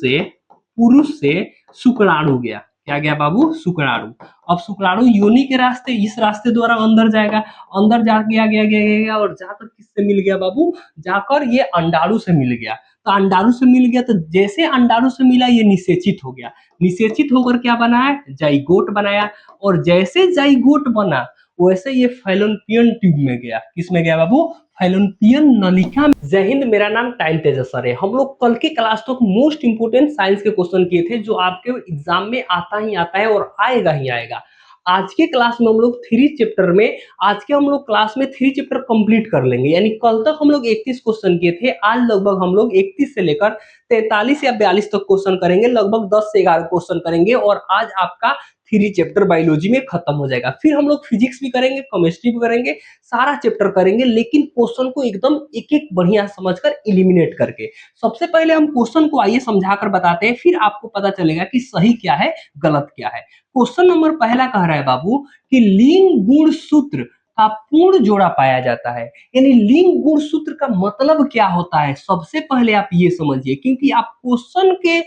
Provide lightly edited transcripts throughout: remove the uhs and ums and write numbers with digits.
पुरुष से शुक्राणु गया। क्या गया बाबू? शुक्राणु। अब शुक्राणु योनि के रास्ते, इस रास्ते द्वारा अंदर जाएगा, अंदर जा गया गया गया गया और जाकर किससे मिल गया बाबू? जाकर ये अंडाणु से मिल गया। तो अंडाणु से मिल गया, तो जैसे अंडाणु से मिला ये निषेचित हो गया। निषेचित होकर क्या बना है? जाइगोट बनाया। और जैसे जाइगोट बना वैसे ये फैलोपियन ट्यूब में गया। किस में गया बाबू? फैलोपियन नलिका में। जय हिंद, मेरा नाम टाइम तेजस सर है। हम लोग कल की क्लास तक मोस्ट इंपोर्टेंट साइंस के क्वेश्चन किए थे जो आपके एग्जाम में आता ही आता है और आएगा ही आएगा। आज के क्लास में हम लोग 3 चैप्टर में, आज के हम लोग क्लास में 3 चैप्टर कंप्लीट कर लेंगे। यानी कल तक हम लोग 31 क्वेश्चन किए थे, आज लगभग हम लोग 31 से लेकर 43 या 42 तक क्वेश्चन करेंगे। लगभग 10 से 11 क्वेश्चन करेंगे और आज आपका 3 चैप्टर बायोलॉजी में खत्म हो जाएगा। फिर हम लोग फिजिक्स भी करेंगे, केमिस्ट्री भी करेंगे, सारा चैप्टर करेंगे, लेकिन क्वेश्चन को एकदम एक एक बढ़िया समझकर एलिमिनेट करके। सबसे पहले हम क्वेश्चन को आइए समझाकर बताते हैं, फिर आपको पता चलेगा कि सही क्या है गलत क्या है। क्वेश्चन नंबर पहला कह रहा है बाबू कि लिंग गुण सूत्र का पूर्ण जोड़ा पाया जाता है। यानी लिंग गुण सूत्र का मतलब क्या होता है, सबसे पहले आप ये समझिए, क्योंकि आप क्वेश्चन के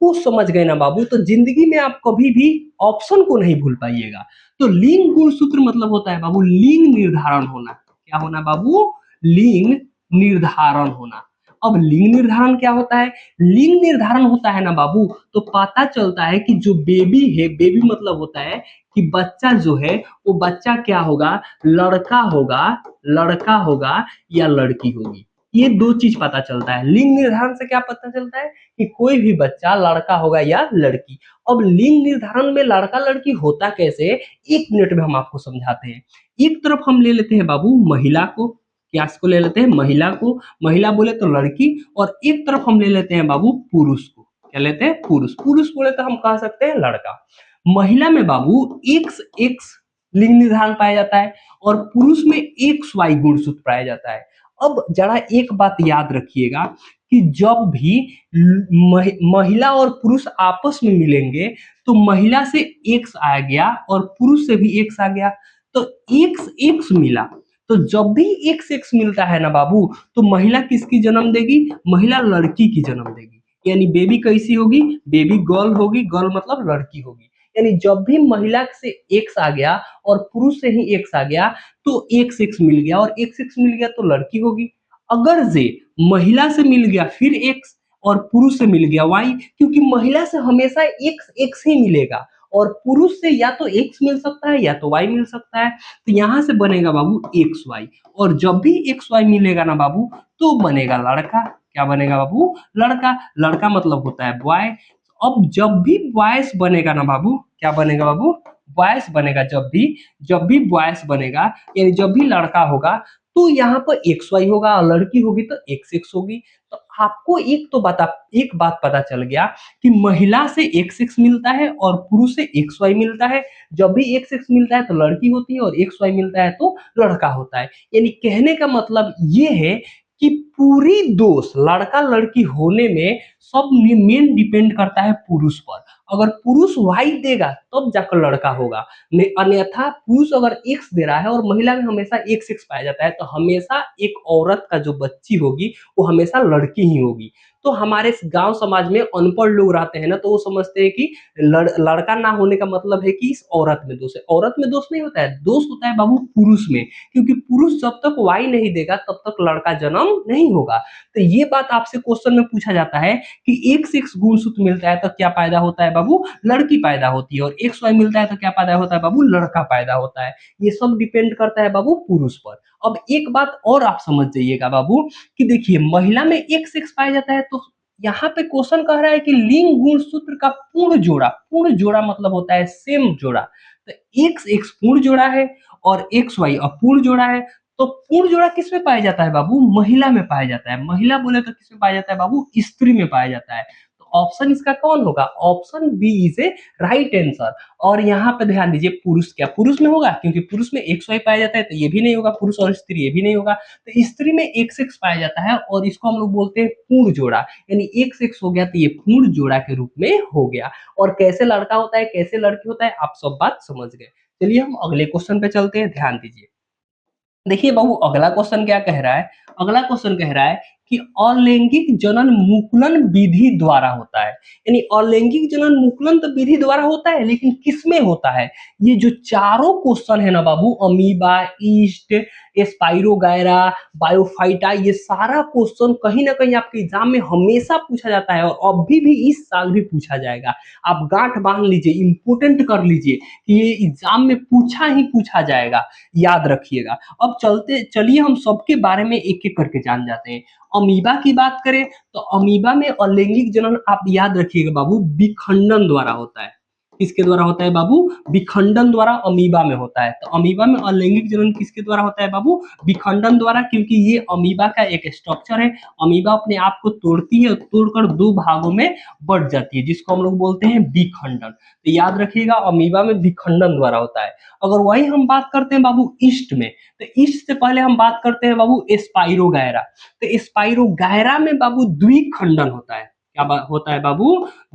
को समझ गए ना बाबू तो जिंदगी में आप कभी भी ऑप्शन को नहीं भूल पाइएगा। तो लिंग गुण सूत्र मतलब होता है बाबू लिंग निर्धारण होना। क्या होना बाबू? लिंग निर्धारण होना। अब लिंग निर्धारण क्या होता है? लिंग निर्धारण होता है ना बाबू तो पता चलता है कि जो बेबी है, बेबी मतलब होता है कि बच्चा जो है वो बच्चा क्या होगा? लड़का होगा, लड़का होगा या लड़की होगी। ये 2 चीज पता चलता है। लिंग निर्धारण से क्या पता चलता है कि कोई भी बच्चा लड़का होगा या लड़की। अब लिंग निर्धारण में लड़का लड़की होता कैसे, 1 मिनट में हम आपको समझाते हैं। एक तरफ हम ले लेते हैं बाबू महिला को, क्या इसको ले लेते हैं? महिला को। महिला बोले तो लड़की। और एक तरफ हम ले लेते हैं बाबू पुरुष को। क्या लेते हैं? पुरुष। पुरुष बोले तो हम कह सकते हैं लड़का। महिला में बाबू एक्स एक्स लिंग निर्धारण पाया जाता है और पुरुष में एक्स वाई गुणसूत्र पाया जाता है। अब जरा एक बात याद रखिएगा कि जब भी महिला और पुरुष आपस में मिलेंगे तो महिला से एक्स आ गया और पुरुष से भी एक्स आ गया, तो एक्स एक्स मिला। तो जब भी एक्स एक्स मिलता है ना बाबू तो महिला किसकी जन्म देगी? महिला लड़की की जन्म देगी। यानी बेबी कैसी होगी? बेबी गर्ल होगी। गर्ल मतलब लड़की होगी। यानी जब भी महिला से एक्स आ गया और पुरुष से ही एक्स आ गया तो एक्स एक्स मिल गया और एक्स एक्स मिल गया तो लड़की होगी। अगर जे महिला से मिल गया फिर एक्स और पुरुष से मिल गया वाई, क्योंकि महिला से हमेशा एक्स एक्स ही मिलेगा और पुरुष से या तो एक्स मिल सकता है या तो वाई मिल सकता है। तो यहां से बनेगा बाबू एक्स वाई। और जब भी एक्स वाई मिलेगा ना बाबू तो बनेगा लड़का। क्या बनेगा बाबू? लड़का। लड़का मतलब होता है बॉय। अब जब भी बॉयस बनेगा ना बाबू, क्या बनेगा बाबू? बॉयस बनेगा। जब भी बॉयस बनेगा यानी जब भी लड़का होगा तो यहाँ पर एक्स वाई होगा और लड़की होगी तो एक्स एक्स होगी। तो आपको एक बात पता चल गया कि महिला से एक्स एक्स मिलता है और पुरुष से एक्स वाई मिलता है। जब भी एक्स एक्स मिलता है तो लड़की होती है और एक्स वाई मिलता है तो लड़का होता है। यानी कहने का मतलब ये है कि पूरी दोष लड़का लड़की होने में सब मेन डिपेंड करता है पुरुष पर। अगर पुरुष वाई देगा तब जाकर लड़का होगा, अन्यथा पुरुष अगर एक्स दे रहा है और महिला में हमेशा एक्स एक्स पाया जाता है तो हमेशा एक औरत का जो बच्ची होगी वो हमेशा लड़की ही होगी। तो हमारे गांव समाज में अनपढ़ लोग रहते हैं ना तो वो समझते हैं कि लड़का ना होने का मतलब है कि इस औरत में दोष है। औरत में दोष नहीं होता है, दोष होता है बाबू पुरुष में, क्योंकि पुरुष जब तक वाई नहीं देगा तब तक लड़का जन्म नहीं होगा। तो ये बात आपसे क्वेश्चन में पूछा जाता है कि एक्स एक्स गुणसूत्र मिलता है तो क्या पैदा होता है बाबू? लड़की पैदा होती है। और एक्स वाई मिलता है तो क्या पैदा होता है बाबू? लड़का पैदा होता है। ये सब डिपेंड करता है बाबू पुरुष पर। अब एक बात और आप समझ जाइएगा बाबू कि देखिए महिला में एक्स एक्स पाया जाता है तो यहाँ पे क्वेश्चन कह रहा है कि लिंग गुणसूत्र का पूर्ण जोड़ा। पूर्ण जोड़ा मतलब होता है सेम जोड़ा। तो एक्स एक्स पूर्ण जोड़ा है और एक्स वाई अपूर्ण जोड़ा है। तो पूर्ण जोड़ा किस में पाया जाता है बाबू? महिला में पाया जाता है। महिला बोले तो किस में पाया जाता है बाबू? स्त्री में पाया जाता है। तो ऑप्शन इसका कौन होगा? Option B is a right answer. और यहाँ पे ध्यान दीजिए पुरुष, क्या पुरुष में होगा? क्योंकि पुरुष में एक्स वाई पाया जाता है तो ये भी नहीं होगा। पुरुष और स्त्री ये भी नहीं होगा। तो स्त्री में एक्स एक्स पाया जाता है और इसको हम लोग बोलते हैं पूर्ण जोड़ा। यानी एक्स एक्स हो गया तो ये पूर्ण जोड़ा के रूप में हो गया। और कैसे लड़का होता है कैसे लड़की होता है आप सब बात समझ गए। चलिए हम अगले क्वेश्चन पे चलते हैं, ध्यान दीजिए। देखिए बाबू अगला क्वेश्चन क्या कह रहा है? अगला क्वेश्चन कह रहा है कि अलैंगिक जनन मुकुलन विधि द्वारा होता है। यानी अलैंगिक जनन मुकुलन तो विधि द्वारा होता है, लेकिन किसमें होता है? ये जो चारों क्वेश्चन है ना बाबू, अमीबा, ईस्ट, स्पाइरोगायरा, बायोफाइटा, ये सारा क्वेश्चन कहीं ना कहीं आपके एग्जाम में हमेशा पूछा जाता है और अभी भी इस साल भी पूछा जाएगा। आप गांठ बांध लीजिए, इंपोर्टेंट कर लीजिए कि ये एग्जाम में पूछा ही पूछा जाएगा, याद रखिएगा। अब चलिए हम सबके बारे में एक एक करके जान जाते हैं। अमीबा की बात करें तो अमीबा में अलैंगिक जनन आप याद रखिएगा बाबू, विखंडन द्वारा होता है। किसके द्वारा होता है बाबू? विखंडन द्वारा अमीबा में होता है। तो अमीबा में अलैंगिक जनन किसके द्वारा होता है बाबू? विखंडन द्वारा, क्योंकि ये अमीबा का एक स्ट्रक्चर है। अमीबा अपने आप को तोड़ती है, तोड़कर दो भागों में बढ़ जाती है, जिसको हम लोग बोलते हैं विखंडन। तो याद रखिएगा अमीबा में विखंडन द्वारा होता है। अगर वही हम बात करते हैं बाबू ईस्ट में, तो ईस्ट से पहले हम बात करते हैं बाबू स्पाइरोगायरा। तो स्पाइरोगायरा में बाबू द्विखंडन होता है। क्या होता है बाबू?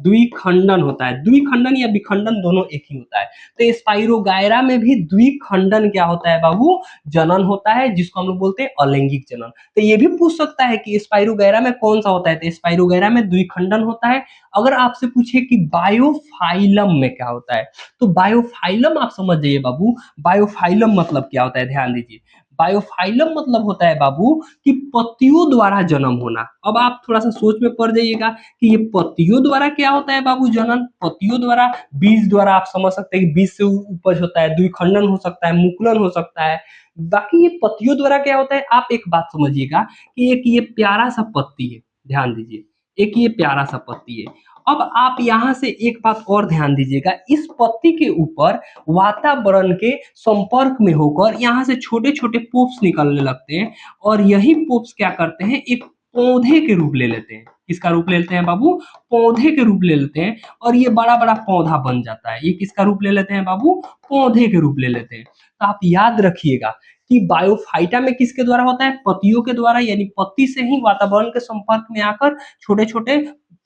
द्विखंडन होता है। द्विखंडन या विखंडन दोनों एक ही होता है। तो स्पाइरोगायरा में भी द्विखंडन क्या होता है बाबू? जनन होता है, जिसको हम लोग बोलते हैं अलैंगिक जनन। तो ये भी पूछ सकता है कि स्पाइरोगायरा में कौन सा होता है, तो स्पाइरोगायरा में द्विखंडन होता है। अगर आपसे पूछे कि बायोफाइलम में क्या होता है, तो बायोफाइलम आप समझ जाइए बाबू। बायोफाइलम मतलब क्या होता है, ध्यान दीजिए। बायोफाइलम मतलब होता है बाबू कि पत्तियों द्वारा जन्म होना। अब आप थोड़ा सा सोच में पड़ जाइएगा कि ये पत्तियों द्वारा क्या होता है बाबू? जनन। पत्तियों द्वारा, बीज द्वारा आप समझ सकते हैं कि बीज से उपज होता है, द्विखंडन हो सकता है, मुकुलन हो सकता है। बाकी ये पत्तियों द्वारा क्या होता है, आप एक बात समझिएगा कि एक ये प्यारा सा पत्ती है, ध्यान दीजिए, एक ये प्यारा सा पत्ती है। अब आप यहाँ से एक बात और ध्यान दीजिएगा, इस पत्ती के ऊपर वातावरण के संपर्क में होकर यहाँ से छोटे छोटे पोप्स निकलने लगते हैं, और यही पोप्स क्या करते हैं, एक पौधे के रूप ले लेते हैं। किसका रूप ले लेते हैं बाबू? पौधे के रूप ले लेते हैं, और ये बड़ा बड़ा पौधा बन जाता है। ये किसका रूप ले लेते हैं बाबू? पौधे के रूप ले लेते हैं। तो आप याद रखिएगा कि बायोफाइटा में किसके द्वारा होता है? पत्तियों के द्वारा, यानी पत्ती से ही वातावरण के संपर्क में आकर छोटे छोटे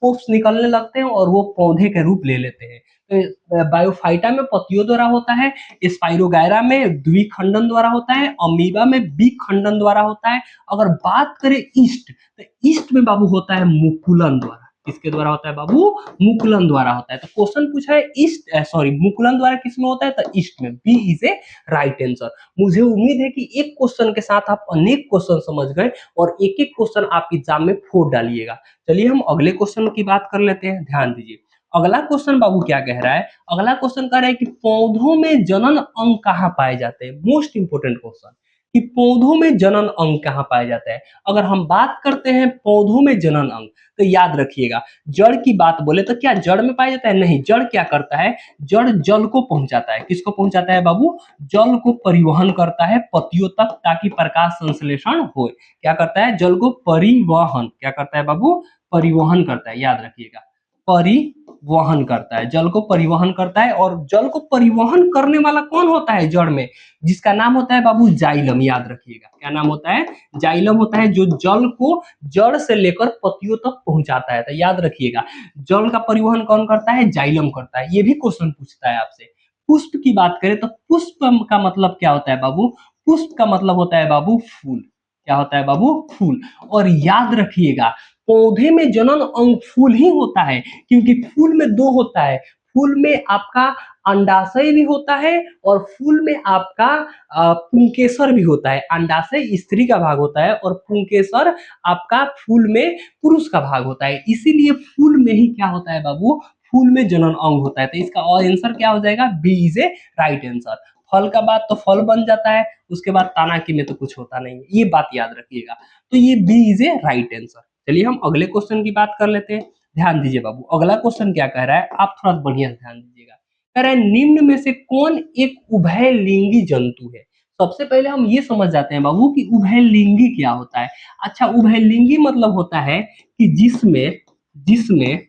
पोप्स निकलने लगते हैं और वो पौधे के रूप ले लेते हैं। तो बायोफाइटा में पत्तियों द्वारा होता है, स्पाइरोगायरा में द्विखंडन द्वारा होता है, अमीबा में विखंडन द्वारा होता है। अगर बात करें ईस्ट, तो ईस्ट में बाबू होता है मुकुलन द्वारा। किसके द्वारा होता है बाबू? मुकुलन द्वारा होता है। तो क्वेश्चन पूछा है ईस्ट, सॉरी, मुकुलन द्वारा किसमें होता है? तो ईस्ट में। B is a right answer. मुझे उम्मीद है कि एक क्वेश्चन के साथ आप अनेक क्वेश्चन समझ गए और एक एक क्वेश्चन आप एग्जाम में फोड़ डालिएगा। चलिए हम अगले क्वेश्चन की बात कर लेते हैं, ध्यान दीजिए। अगला क्वेश्चन बाबू क्या कह रहा है? अगला क्वेश्चन कह रहा है कि पौधों में जनन अंग कहाँ पाए जाते हैं। मोस्ट इंपोर्टेंट क्वेश्चन, कि पौधों में जनन अंग कहाँ पाए जाते हैं। अगर हम बात करते हैं पौधों में जनन अंग, तो याद रखिएगा, जड़ की बात बोले तो क्या जड़ में पाया जाता है? नहीं। जड़ क्या करता है? जड़ जल को पहुंचाता है। किसको पहुंचाता है बाबू? जल को परिवहन करता है पत्तियों तक, ताकि प्रकाश संश्लेषण हो। क्या करता है? जल को परिवहन, क्या करता है बाबू? परिवहन करता है। याद रखिएगा, परिवहन करता है, जल को परिवहन करता है। और जल को परिवहन करने वाला कौन होता है जड़ में? जिसका नाम होता है बाबू जाइलम। याद रखिएगा, क्या नाम होता है? जाइलम होता है, जो जल को जड़ से लेकर पत्तियों तक पहुंचाता है। तो याद रखिएगा, जल का परिवहन कौन करता है? जाइलम करता है। ये भी क्वेश्चन पूछता है आपसे। पुष्प की बात करें तो पुष्प का मतलब क्या होता है बाबू? पुष्प का मतलब होता है बाबू फूल। क्या होता है बाबू? फूल। और याद रखिएगा, पौधे में जनन अंग फूल ही होता है, क्योंकि फूल में दो होता है। फूल में आपका अंडाशय भी होता है और फूल में आपका पुंकेसर भी होता है। अंडाशय स्त्री का भाग होता है और पुंकेसर आपका फूल में पुरुष का भाग होता है। इसीलिए फूल में ही क्या होता है बाबू? फूल में जनन अंग होता है। तो इसका आंसर क्या हो जाएगा? B is a right answer. फल का बात तो फल बन जाता है, उसके बाद तानाकी में तो कुछ होता नहीं है, ये बात याद रखिएगा। तो ये B is a right answer. चलिए हम अगले क्वेश्चन की बात कर लेते हैं। ध्यान दीजिए बाबू, अगला क्वेश्चन क्या कह रहा है, आप थोड़ा बढ़िया ध्यान दीजिएगा। कह रहा है निम्न में से कौन एक उभयलिंगी जंतु है। सबसे पहले हम ये समझ जाते हैं बाबू कि उभयलिंगी क्या होता है। अच्छा, उभयलिंगी मतलब होता है कि जिसमें जिसमें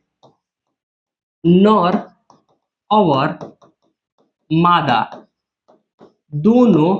नर और मादा दोनों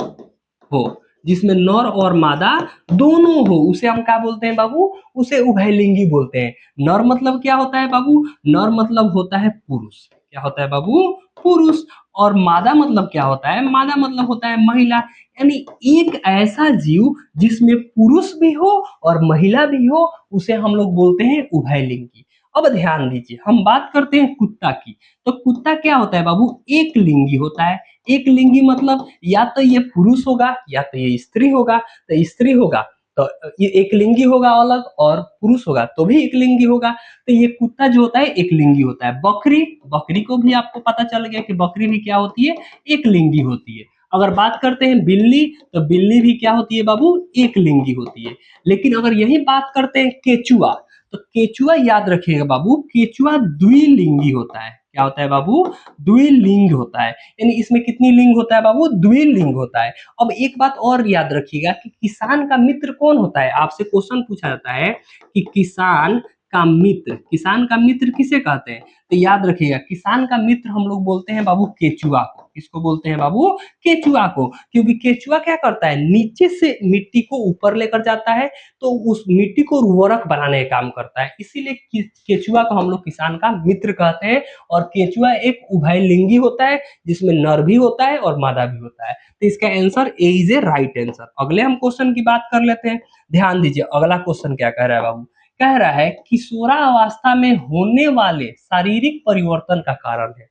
हो, जिसमें नर और मादा दोनों हो, उसे हम क्या बोलते हैं बाबू? उसे उभयलिंगी बोलते हैं। नर मतलब क्या होता है बाबू? नर मतलब होता है पुरुष। क्या होता है बाबू? पुरुष। और मादा मतलब क्या होता है? मादा मतलब होता है महिला। यानी एक ऐसा जीव जिसमें पुरुष भी हो और महिला भी हो, उसे हम लोग बोलते हैं उभयलिंगी। अब ध्यान दीजिए, हम बात करते हैं कुत्ता की। तो कुत्ता क्या होता है बाबू? एक लिंगी होता है। एक लिंगी मतलब या तो ये पुरुष होगा या तो ये स्त्री होगा। तो स्त्री होगा तो ये एक लिंगी होगा अलग, और पुरुष होगा तो भी एक लिंगी होगा। तो ये कुत्ता जो होता है एक लिंगी होता है। बकरी, बकरी को भी आपको पता चल गया कि बकरी भी क्या होती है? एक लिंगी होती है। अगर बात करते हैं बिल्ली, तो बिल्ली भी क्या होती है बाबू? एक लिंगी होती है। लेकिन अगर यही बात करते हैं केचुआ, तो केचुआ याद रखिएगा बाबू, केचुआ द्विलिंगी होता है। क्या होता है बाबू? द्विलिंग होता है। यानी इसमें कितनी लिंग होता है बाबू? द्विलिंग होता है। अब एक बात और याद रखिएगा कि किसान का मित्र कौन होता है? आपसे क्वेश्चन पूछा जाता है कि किसान का मित्र, किसान का मित्र किसे कहते हैं? तो याद रखिएगा, किसान का मित्र हम लोग बोलते हैं बाबू केचुआ को। किसको बोलते हैं बाबू? केचुआ को। क्योंकि केचुआ क्या करता है? नीचे से मिट्टी को ऊपर लेकर जाता है, तो उस मिट्टी को उर्वरक बनाने का काम करता है। इसीलिए केचुआ को हम लोग किसान का मित्र कहते हैं। और केचुआ एक उभयलिंगी होता है, जिसमें नर भी होता है और मादा भी होता है। तो इसका answer A is a right answer. अगले हम क्वेश्चन की बात कर लेते हैं। ध्यान दीजिए, अगला क्वेश्चन क्या कह रहा है बाबू? कह रहा है किशोरावस्था में होने वाले शारीरिक परिवर्तन का कारण है।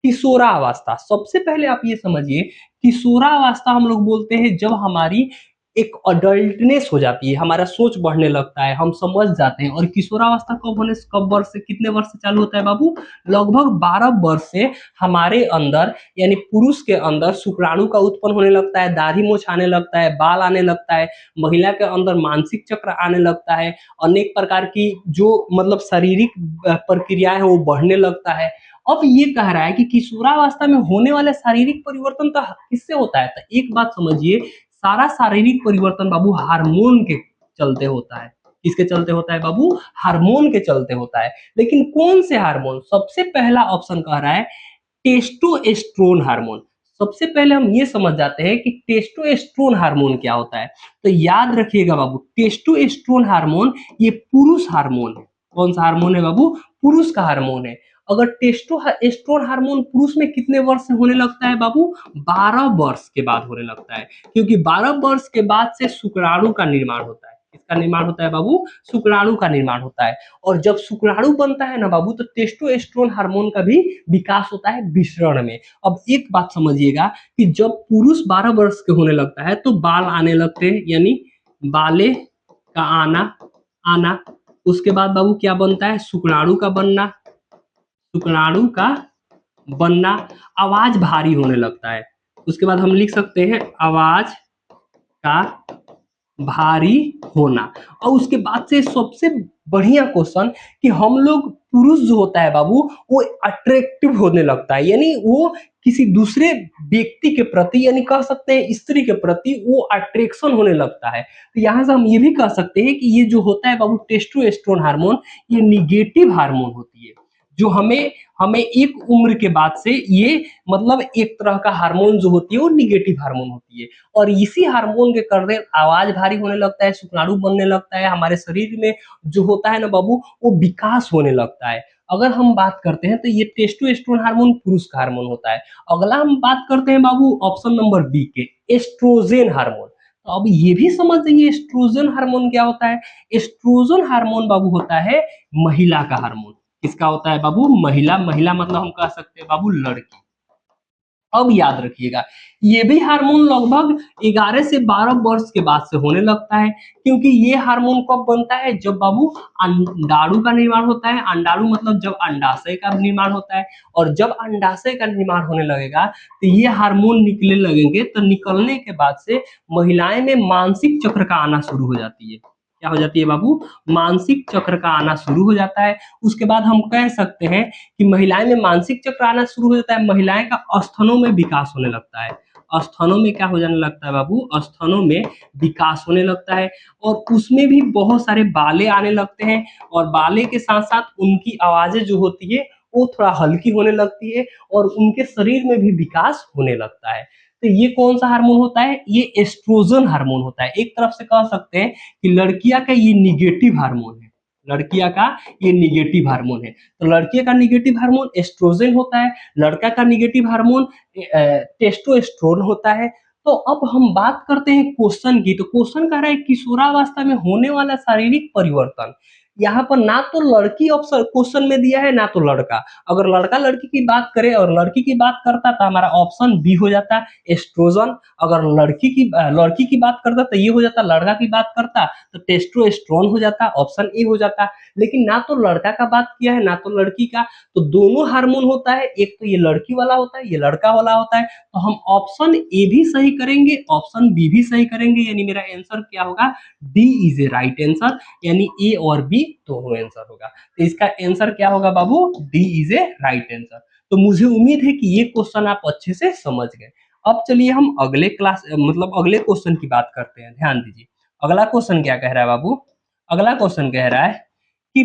किशोरावस्था, सबसे पहले आप ये समझिए, किशोरावस्था हम लोग बोलते हैं जब हमारी एक अडल्टनेस हो जाती है, हमारा सोच बढ़ने लगता है, हम समझ जाते हैं। और किशोरावस्था कब होने से, कब वर्ष से, कितने वर्ष से चालू होता है बाबू? लगभग 12 वर्ष से हमारे अंदर, यानी पुरुष के अंदर शुक्राणु का उत्पन्न होने लगता है, दाढ़ी मूंछ आने लगता है, बाल आने लगता है, महिला के अंदर मानसिक चक्र आने लगता है, अनेक प्रकार की जो मतलब शारीरिक प्रक्रिया है वो बढ़ने लगता है। अब ये कह रहा है कि किशोरावस्था में होने वाले शारीरिक परिवर्तन तो किससे होता है? तो एक बात समझिए, सारा शारीरिक परिवर्तन बाबू हार्मोन के चलते होता है। किसके चलते होता है बाबू? हार्मोन के चलते होता है। लेकिन कौन से हार्मोन? सबसे पहला ऑप्शन कह रहा है टेस्टोस्टेरोन हार्मोन। सबसे पहले हम ये समझ जाते हैं कि टेस्टोस्टेरोन हार्मोन क्या होता है। तो याद रखिएगा बाबू, टेस्टोस्टेरोन हार्मोन ये पुरुष हार्मोन है। कौन सा हार्मोन है बाबू? पुरुष का हार्मोन है। अगर टेस्टोस्टेरोन हार्मोन पुरुष में कितने वर्ष से होने लगता है बाबू? 12 वर्ष के बाद होने लगता है। क्योंकि 12 वर्ष के बाद से शुक्राणु का निर्माण होता है। किसका निर्माण होता है बाबू? शुक्राणु का निर्माण होता है। और जब शुक्राणु बनता है ना बाबू, तो टेस्टोस्टेरोन हार्मोन का भी विकास होता है विसरण में। अब एक बात समझिएगा कि जब पुरुष 12 वर्ष के होने लगता है तो बाल आने लगते हैं, यानी बाले का आना आना। उसके बाद बाबू क्या बनता है? शुक्राणु का बनना, शुक्राणु का बनना। आवाज भारी होने लगता है। उसके बाद हम लिख सकते हैं आवाज का भारी होना। और उसके बाद से सबसे बढ़िया क्वेश्चन कि हम लोग, पुरुष जो होता है बाबू, वो अट्रैक्टिव होने लगता है, यानी वो किसी दूसरे व्यक्ति के प्रति, यानी कह सकते हैं स्त्री के प्रति वो अट्रैक्शन होने लगता है। तो यहाँ से हम ये भी कह सकते हैं कि ये जो होता है बाबू टेस्टोस्टेरोन हार्मोन, ये निगेटिव हार्मोन होती है, जो हमें हमें एक उम्र के बाद से ये मतलब एक तरह का हार्मोन जो होती है वो निगेटिव हार्मोन होती है। और इसी हार्मोन के कारण आवाज भारी होने लगता है, शुक्राणु बनने लगता है, हमारे शरीर में जो होता है ना बाबू वो विकास होने लगता है। अगर हम बात करते हैं तो ये टेस्टोस्टेरोन हार्मोन पुरुष का हार्मोन होता है। अगला हम बात करते हैं बाबू ऑप्शन नंबर बी के, एस्ट्रोजन हार्मोन। तो अब ये भी समझ जाइए एस्ट्रोजन हार्मोन क्या होता है। एस्ट्रोजन हार्मोन बाबू होता है महिला का हार्मोन। किसका होता है बाबू? महिला। महिला मतलब हम कह सकते हैं बाबू लड़की। अब याद रखिएगा, ये भी हार्मोन लगभग 11 से 12 वर्ष के बाद से होने लगता है। क्योंकि ये हार्मोन कब बनता है? जब बाबू अंडाणु का निर्माण होता है। अंडाणु मतलब जब अंडाशय का निर्माण होता है। और जब अंडाशय का निर्माण होने लगेगा तो ये हार्मोन निकलने लगेंगे। तो निकलने के बाद से महिलाएं में मानसिक चक्र का आना शुरू हो जाती है। क्या हो जाती है बाबू? मानसिक चक्र का आना शुरू हो जाता है। उसके बाद हम कह सकते हैं कि महिलाएं में मानसिक चक्र आना शुरू हो जाता है, महिलाएं का स्तनों में विकास होने लगता है। स्तनों में क्या हो जाने लगता है बाबू? स्तनों में विकास होने लगता है। और उसमें भी बहुत सारे बाले आने लगते हैं। और बाले के साथ साथ उनकी आवाजें जो होती है वो थोड़ा हल्की होने लगती है। और उनके शरीर में भी विकास होने लगता है। तो ये कौन सा हार्मोन होता है? ये एस्ट्रोजन हार्मोन होता है। एक तरफ से कह सकते हैं कि लड़कियां का ये निगेटिव हार्मोन है। लड़कियां का ये निगेटिव हार्मोन है। तो लड़कियों का निगेटिव हार्मोन एस्ट्रोजन होता है, लड़का का निगेटिव हार्मोन टेस्टोस्टेरोन होता है। तो अब हम बात करते हैं क्वेश्चन की। तो क्वेश्चन कह रहा है किशोरावस्था में होने वाला शारीरिक परिवर्तन। यहाँ पर ना तो लड़की ऑप्शन क्वेश्चन में दिया है ना तो लड़का। अगर लड़का लड़की की बात करे और लड़की की बात करता तो हमारा ऑप्शन बी हो जाता एस्ट्रोजन। अगर लड़की की बात करता तो ये हो जाता, लड़का की बात करता तो टेस्टोस्टेरोन हो जाता, ऑप्शन ए हो जाता। लेकिन ना तो लड़का का बात किया है ना तो लड़की का, तो दोनों हार्मोन होता है, एक तो ये लड़की वाला होता है, ये लड़का वाला होता है। तो हम ऑप्शन ए भी सही करेंगे, ऑप्शन बी भी सही करेंगे, यानी मेरा आंसर क्या होगा, D is a right answer. यानी ए और बी दोनों आंसर होगा। तो इसका आंसर क्या होगा बाबू, D is a right answer. तो मुझे उम्मीद है कि ये क्वेश्चन आप अच्छे से समझ गए। अब चलिए हम अगले क्लास मतलब अगले क्वेश्चन की बात करते हैं। ध्यान दीजिए अगला क्वेश्चन क्या कह रहा है बाबू। अगला क्वेश्चन कह रहा है कि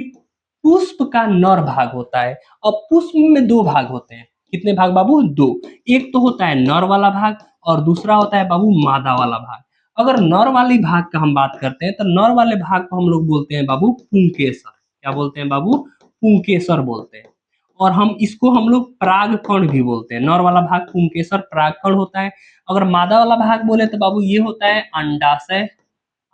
पुष्प का नर भाग होता है। अब पुष्प में दो भाग होते हैं। कितने भाग बाबू, दो। एक तो होता है नर वाला भाग और दूसरा होता है बाबू मादा वाला भाग। अगर नर वाली भाग का हम बात करते हैं तो नर वाले भाग को हम लोग बोलते हैं बाबू पुंकेसर। क्या बोलते हैं बाबू, पुंकेसर बोलते हैं। और हम लोग परागकण भी बोलते हैं। नर वाला भाग पुंकेसर परागकण होता है। अगर मादा वाला भाग बोले तो बाबू ये होता है अंडाशय।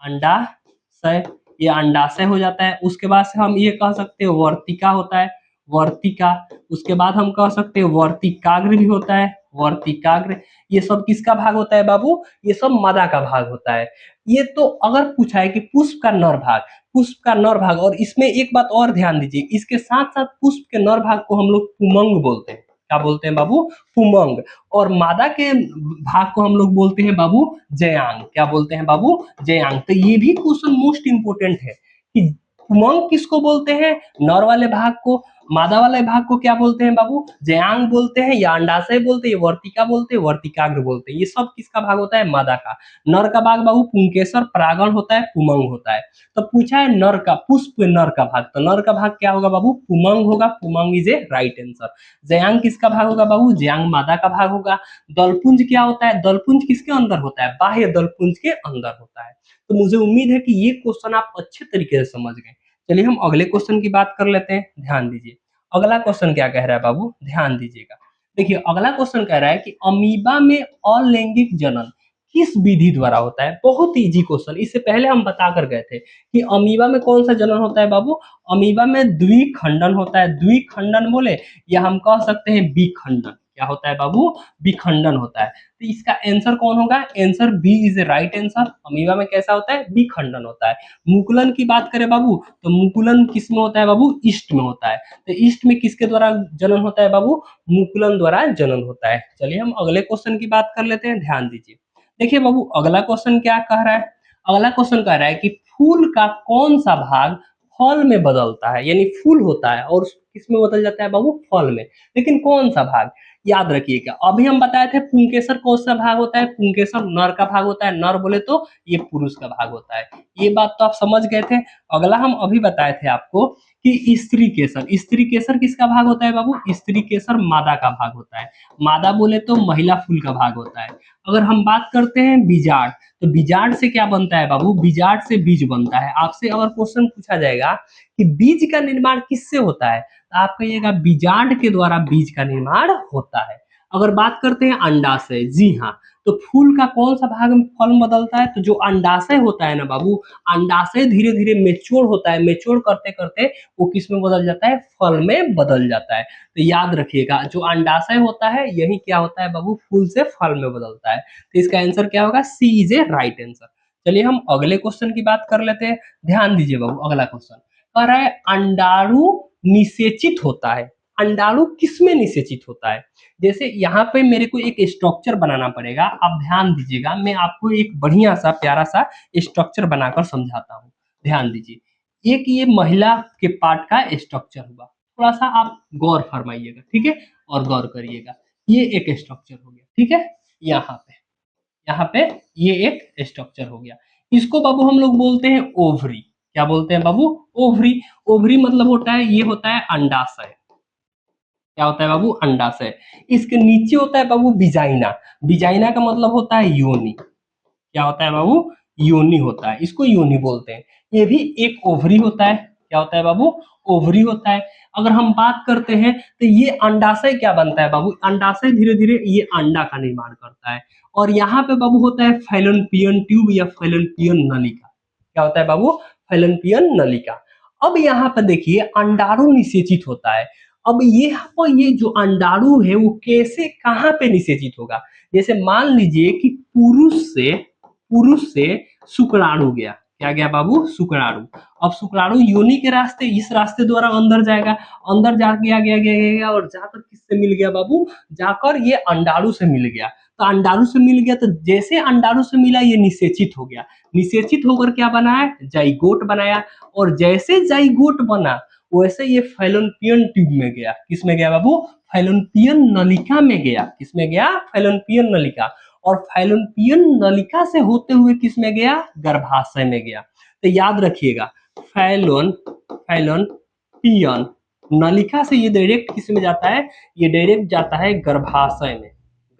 अंडाशय, ये अंडाशय हो जाता है। उसके बाद से हम ये कह सकते हैं वर्तिका होता है, वर्तिका। उसके बाद हम कह सकते हैं वर्तिकाग्र भी होता है, वर्तिकाग्र। ये सब किसका भाग होता है बाबू, ये सब मादा का भाग होता है। ये तो अगर पूछा है कि पुष्प का नर भाग, पुष्प का नर भाग। और इसमें एक बात और ध्यान दीजिए, इसके साथ साथ पुष्प के नर भाग को हम लोग पुमंग बोलते हैं। क्या बोलते हैं बाबू, पुमंग। और मादा के भाग को हम लोग बोलते हैं बाबू जयांग। क्या बोलते हैं बाबू, जयांग। तो ये भी क्वेश्चन मोस्ट इंपोर्टेंट है कि पुमंग किसको बोलते हैं, नर वाले भाग को। मादा वाले भाग को क्या बोलते हैं बाबू, जयांग बोलते हैं, या अंडाशय बोलते हैं, वर्तिका बोलते हैं, वर्तिकाग्र बोलते हैं। ये सब किसका भाग होता है, मादा का। नर का भाग बाबू पुंकेसर परागण होता है, पुमंग होता है। तो पूछा है नर का, पुष्प नर का भाग, तो नर का भाग क्या होगा बाबू, पुमंग होगा। पुमंग इज ए राइट आंसर। जयांग किसका भाग होगा बाबू, जयांग मादा का भाग होगा। दलपुंज क्या होता है, दलपुंज किसके अंदर होता है, बाह्य दलपुंज के अंदर होता है। तो मुझे उम्मीद है कि ये क्वेश्चन आप अच्छे तरीके से समझ गए। चलिए हम अगले क्वेश्चन की बात कर लेते हैं। ध्यान दीजिए अगला क्वेश्चन क्या कह रहा है बाबू, ध्यान दीजिएगा। देखिए अगला क्वेश्चन कह रहा है कि अमीबा में अलैंगिक जनन किस विधि द्वारा होता है। बहुत इजी क्वेश्चन, इससे पहले हम बता कर गए थे कि अमीबा में कौन सा जनन होता है बाबू, अमीबा में द्विखंडन होता है। द्विखंडन बोले या हम कह सकते हैं विखंडन। क्या होता है बाबू, विखंडन होता है। तो इसका आंसर कौन होगा, answer B is a right answer. Amoeba में कैसा होता है, विखंडन होता है। मुकुलन की बात करें बाबू तो मुकुलन किस में होता है बाबू, ईस्ट में होता है। तो ईस्ट में किसके द्वारा जनन होता है बाबू, मुकुलन द्वारा जनन होता है। चलिए हम अगले क्वेश्चन की बात कर लेते हैं। ध्यान दीजिए देखिए बाबू अगला क्वेश्चन क्या कह रहा है। अगला क्वेश्चन कह रहा है कि फूल का कौन सा भाग फल में बदलता है। यानी फूल होता है और किस में बदल जाता है बाबू, फल में। लेकिन कौन सा भाग, याद रखिएगा अभी हम बताए थे पुंकेसर कौन सा भाग होता है, पुंकेसर नर का भाग होता है। नर बोले तो ये पुरुष का भाग होता है। ये बात तो आप समझ गए थे। अगला हम अभी बताए थे आपको कि स्त्री केसर, स्त्री केसर किसका भाग होता है बाबू, स्त्री केसर मादा का भाग होता है। मादा बोले तो महिला फूल का भाग होता है। अगर हम बात करते हैं बीजाड़, तो बीजाड़ से क्या बनता है बाबू, बीजाड़ से बीज बनता है। आपसे अगर क्वेश्चन पूछा जाएगा कि बीज का निर्माण किससे होता है, तो आप कहिएगा बीजाड़ के द्वारा बीज का निर्माण होता है। अगर बात करते हैं अंडाशय, जी हाँ, तो फूल का कौन सा भाग में फल बदलता है, तो जो अंडाशय होता है ना बाबू, अंडाशय धीरे धीरे मेच्योर होता है। मेच्योर करते करते वो किस में बदल जाता है, फल में बदल जाता है। तो याद रखिएगा जो अंडाशय होता है यही क्या होता है बाबू, फूल से फल में बदलता है। तो इसका आंसर क्या होगा, सी इज ए राइट आंसर। चलिए हम अगले क्वेश्चन की बात कर लेते हैं। ध्यान दीजिए बाबू अगला क्वेश्चन कह रहा है अंडाणु निषेचित होता है। अंडाणु किसमें निषेचित होता है। जैसे यहाँ पे मेरे को एक स्ट्रक्चर बनाना पड़ेगा, आप ध्यान दीजिएगा। मैं आपको एक बढ़िया सा प्यारा सा स्ट्रक्चर बनाकर समझाता हूँ। ध्यान दीजिए एक ये महिला के पार्ट का स्ट्रक्चर हुआ, थोड़ा सा आप गौर फरमाइएगा, ठीक है, और गौर करिएगा। ये एक स्ट्रक्चर हो गया, ठीक है। यहाँ पे ये एक स्ट्रक्चर हो गया। इसको बाबू हम लोग बोलते हैं ओवरी। क्या बोलते हैं बाबू, ओवरी। ओवरी मतलब होता है, ये होता है अंडाशय। क्या होता है बाबू, अंडाशय। इसके नीचे होता है बाबू विजाइना। विजाइना का मतलब होता है योनि। क्या होता है बाबू, योनि होता है, इसको योनि बोलते हैं। ये भी एक ओवरी होता है। क्या होता है बाबू, ओवरी होता है। अगर हम बात करते हैं तो ये अंडाशय क्या बनता है बाबू, अंडाशय धीरे धीरे ये अंडा का निर्माण करता है। और यहाँ पे बाबू होता है फैलोपियन ट्यूब या फैलोपियन नलिका। क्या होता है बाबू, फैलोपियन नलिका। अब यहाँ पे देखिए अंडाणु निषेचित होता है। अब ये जो अंडाणु है वो कैसे कहाँ पे निषेचित होगा, जैसे मान लीजिए कि पुरुष से शुक्राणु गया, क्या गया बाबू, शुक्राणु। अब शुक्राणु योनि के रास्ते, इस रास्ते द्वारा अंदर जाएगा, अंदर जा गया गया गया गया और जाकर किससे मिल गया बाबू, जाकर ये अंडाणु से मिल गया। तो अंडाणु से मिल गया तो जैसे अंडाणु से मिला ये निषेचित हो गया, निषेचित होकर क्या बना है, जाइगोट बनाया। और जैसे जाइगोट बना वैसे ये फैलोपियन ट्यूब में गया, किसमें गया बाबू, फैलोपियन नलिका में गया। किसमें गया, फैलोपियन नलिका। और फैलोपियन नलिका से होते हुए किसमें गया, गर्भाशय में गया। तो याद रखिएगा फैलोपियन नलिका से ये डायरेक्ट किस में जाता है, ये डायरेक्ट जाता है गर्भाशय में,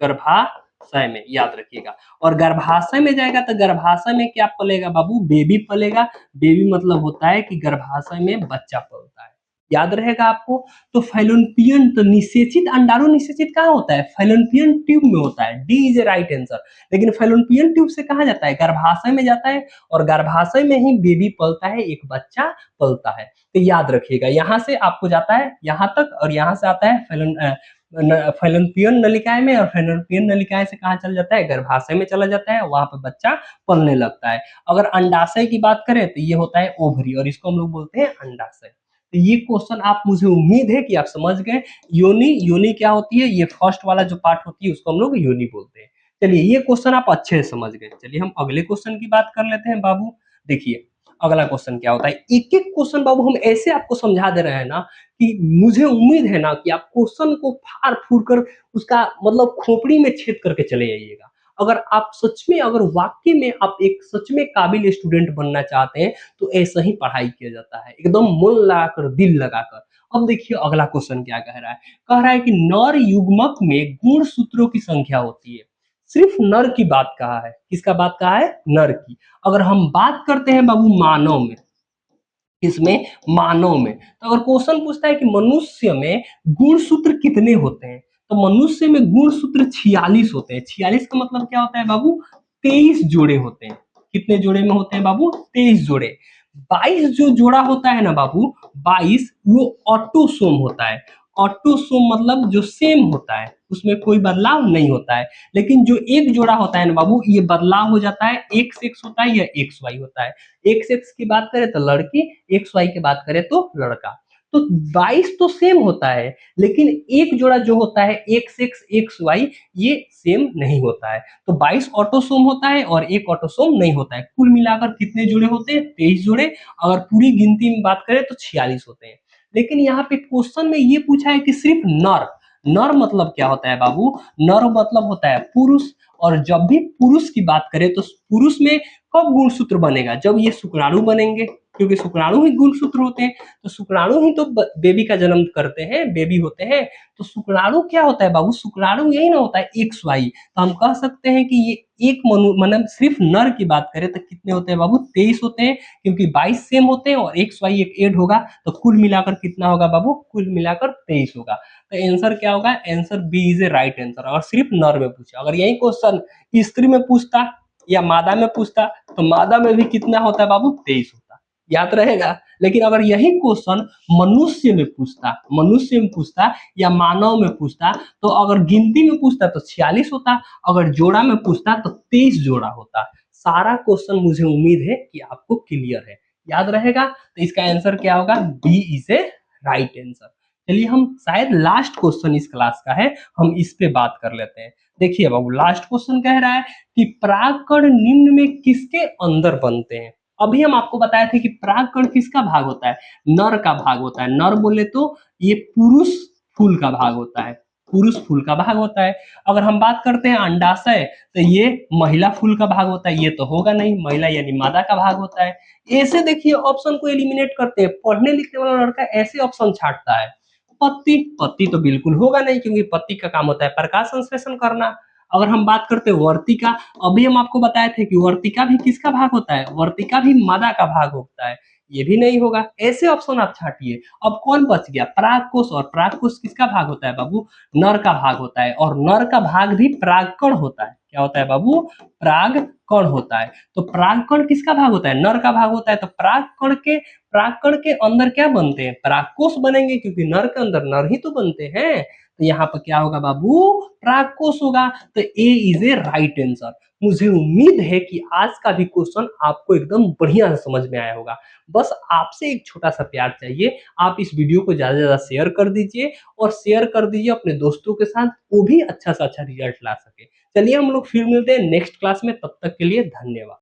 गर्भाशय में, याद रखिएगा। और गर्भाशय में जाएगा तो गर्भाशय में क्या पलेगा बाबू, बेबी पलेगा। बेबी मतलब होता है कि गर्भाशय में बच्चा पलता है, याद रहेगा आपको। तो फैलोपियन तो निषेचित, अंडाणु निषेचित कहाँ होता है, फैलोपियन ट्यूब में होता है। D is a right answer. लेकिन फैलोपियन ट्यूब से कहाँ जाता है, गर्भाशय में जाता है। और गर्भाशय में ही बेबी पलता है, एक बच्चा पलता है। तो याद रखिएगा यहाँ से आपको जाता है यहाँ तक और यहाँ से आता है फैलोपियन नलिकाएं में, और फैलोपियन नलिकाएं से कहाँ चल जाता है, गर्भाशय में चला जाता है, वहां पर बच्चा पलने लगता है। अगर अंडाशय की बात करें तो ये होता है ओवरी, और इसको हम लोग बोलते हैं अंडाशय। तो ये क्वेश्चन आप, मुझे उम्मीद है कि आप समझ गए। योनि क्या होती है, ये फर्स्ट वाला जो पार्ट होती है उसको हम लोग योनि बोलते हैं। चलिए ये क्वेश्चन आप अच्छे से समझ गए। चलिए हम अगले क्वेश्चन की बात कर लेते हैं बाबू। देखिए अगला क्वेश्चन क्या होता है, एक एक क्वेश्चन बाबू हम ऐसे आपको समझा दे रहे हैं ना कि मुझे उम्मीद है ना कि आप क्वेश्चन को फाड़ फूड़ कर उसका मतलब खोपड़ी में छेद करके चले जाइएगा। अगर आप सच में, अगर वाकई में आप एक सच में काबिल स्टूडेंट बनना चाहते हैं तो ऐसा ही पढ़ाई किया जाता है, एकदम मन लगाकर, दिल लगाकर। अब देखिए अगला क्वेश्चन क्या कह रहा है, कह रहा है कि नर युग्मक में गुणसूत्रों की संख्या होती है। सिर्फ नर की बात कहा है, किसका बात कहा है, नर की। अगर हम बात करते हैं बाबू मानव में, इसमें मानव में, तो अगर क्वेश्चन पूछता है कि मनुष्य में गुणसूत्र कितने होते हैं, तो मनुष्य में गुणसूत्र 46 होते हैं। 46 का मतलब क्या होता है बाबू, 23 जोड़े होते हैं। कितने जोड़े में होते हैं बाबू, 23 जोड़े। 22 जो जोड़ा होता है ना बाबू, 22 वो ऑटोसोम होता है। ऑटोसोम मतलब जो सेम होता है, उसमें कोई बदलाव नहीं होता है। लेकिन जो एक जोड़ा होता है ना बाबू, ये बदलाव हो जाता है, एक्स एक्स होता है या एक्स वाई होता है। एक्स एक्स की बात करें तो लड़की, एक्स वाई की बात करें तो लड़का। तो 22 तो सेम होता है, लेकिन एक जोड़ा जो होता है एक्स एक्स एक्स वाई, ये सेम नहीं होता है। तो 22 ऑटोसोम होता है और एक ऑटोसोम नहीं होता है। कुल मिलाकर कितने जोड़े होते हैं, 23 जोड़े। अगर पूरी गिनती में बात करें तो 46 होते हैं। लेकिन यहाँ पे क्वेश्चन में ये पूछा है कि सिर्फ नर। नर मतलब क्या होता है बाबू, नर मतलब होता है पुरुष। और जब भी पुरुष की बात करें तो पुरुष में कब गुणसूत्र बनेगा, जब ये शुक्राणु बनेंगे, क्योंकि शुक्राणु ही गुणसूत्र होते हैं। तो शुक्राणु ही तो बेबी का जन्म करते हैं, बेबी होते हैं। तो शुक्राणु क्या होता है बाबू, शुक्राणु यही ना होता है एक्स वाई। तो हम कह सकते हैं कि ये एक मतलब सिर्फ नर की बात करें तो कितने होते हैं बाबू, 23 होते हैं। क्योंकि 22 सेम होते हैं और एक्स वाई एक ऐड होगा, तो कुल मिलाकर कितना होगा बाबू, कुल मिलाकर 23 होगा। तो आंसर क्या होगा, answer B is a right answer. और सिर्फ नर में पूछा, अगर यही क्वेश्चन स्त्री में पूछता या मादा में पूछता तो मादा में भी कितना होता है बाबू, 23 होता, याद रहेगा। लेकिन अगर यही क्वेश्चन मनुष्य में पूछता या मानव में पूछता, तो अगर गिनती में पूछता तो 46 होता, अगर जोड़ा में पूछता तो 23 जोड़ा होता। सारा क्वेश्चन मुझे उम्मीद है कि आपको क्लियर है, याद रहेगा। तो इसका आंसर क्या होगा, B is a right answer. चलिए हम शायद लास्ट क्वेश्चन इस क्लास का है, हम इस पे बात कर लेते हैं। देखिए बाबू लास्ट क्वेश्चन कह रहा है कि परागकण निम्न में किसके अंदर बनते हैं। अभी हम आपको बताए थे कि परागकण किसका भाग होता है, नर का भाग होता है। नर बोले तो ये पुरुष फूल का भाग होता है, पुरुष फूल का भाग होता है। अगर हम बात करते हैं अंडाशय, तो ये महिला फूल का भाग होता है। ये तो होगा नहीं, महिला यानी मादा का भाग होता है। ऐसे देखिए ऑप्शन को एलिमिनेट करते हैं, पढ़ने लिखने वाला लड़का ऐसे ऑप्शन छांटता है। पत्ती तो बिल्कुल होगा नहीं, क्योंकि पत्ती का काम होता है प्रकाश संश्लेषण करना। अगर हम बात करते हैं वर्तिका, अभी हम आपको बताए थे कि वर्तिका भी किसका भाग होता है, वर्तिका भी मादा का भाग होता है। ये भी नहीं होगा, ऐसे ऑप्शन आप छांटिए। अब कौन बच गया? परागकोश। और परागकोश किसका भाग होता है बाबू? नर का भाग होता है, और नर का भाग भी परागकण होता है। क्या होता है बाबू? परागकण होता है। तो परागकण किसका भाग होता है? नर का भाग होता है। तो परागकण के अंदर क्या बनते हैं? परागकोश बनेंगे, क्योंकि नर के अंदर नर ही तो बनते हैं। तो यहाँ पर क्या होगा बाबू? परागकोश होगा। तो ए इज ए राइट आंसर। मुझे उम्मीद है कि आज का भी क्वेश्चन आपको एकदम बढ़िया से समझ में आया होगा। बस आपसे एक छोटा सा प्यार चाहिए, आप इस वीडियो को ज्यादा से ज्यादा शेयर कर दीजिए, और शेयर कर दीजिए अपने दोस्तों के साथ, वो भी अच्छा से अच्छा रिजल्ट ला सके। चलिए हम लोग फिर मिलते हैं नेक्स्ट क्लास में, तब तक के लिए धन्यवाद।